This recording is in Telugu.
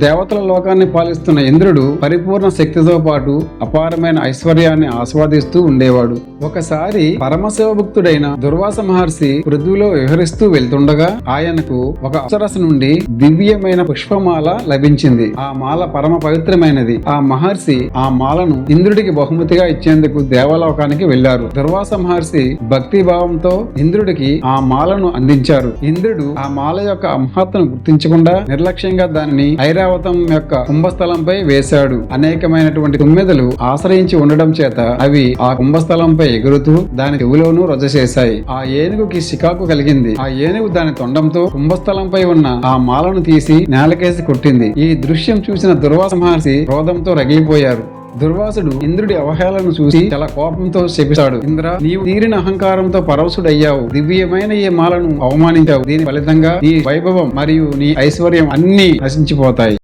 దేవతల లోకాన్ని పాలిస్తున్న ఇంద్రుడు పరిపూర్ణ శక్తితో పాటు అపారమైన ఐశ్వర్యాన్ని ఆస్వాదిస్తూ ఉండేవాడు. ఒకసారి పరమశివభక్తుడైన దుర్వాస మహర్షి పృథ్వీలో విహరిస్తూ వెళ్తుండగా ఆయనకు ఒక అప్సరస నుండి దివ్యమైన పుష్పమాల లభించింది. ఆ మాల పరమ పవిత్రమైనది. ఆ మహర్షి ఆ మాలను ఇంద్రుడికి బహుమతిగా ఇచ్చేందుకు దేవలోకానికి వెళ్లారు. దుర్వాస మహర్షి భక్తి భావంతో ఇంద్రుడికి ఆ మాలను అందించారు. ఇంద్రుడు ఆ మాల యొక్క మహత్తును గుర్తించకుండా నిర్లక్ష్యంగా దానిని ఐరావతం యొక్క కుంభస్థలంపై వేశాడు. అనేకమైనటువంటి తుమ్మెదలు ఆశ్రయించి ఉండడం చేత అవి ఆ కుంభస్థలంపై ఎగురుతూ దాని చెవులోనూ రొజ చేశాయి. ఆ ఏనుగుకి చికాకు కలిగింది. ఆ ఏనుగు దాని తొండంతో కుంభస్థలంపై ఉన్న ఆ మాలను తీసి నేలకేసి కొట్టింది. ఈ దృశ్యం చూసిన దుర్వాస మహర్షి క్రోధంతో రగిలిపోయారు. దుర్వాసుడు ఇంద్రుడి అవహేళనను చూసి చాలా కోపంతో శపిస్తాడు. ఇంద్ర, నీవు తీరిన అహంకారంతో పరవశుడయ్యావు. దివ్యమైన ఈ మాలను అవమానించావు. దీని ఫలితంగా నీ వైభవం మరియు నీ ఐశ్వర్యం అన్నీ నశించిపోతాయి.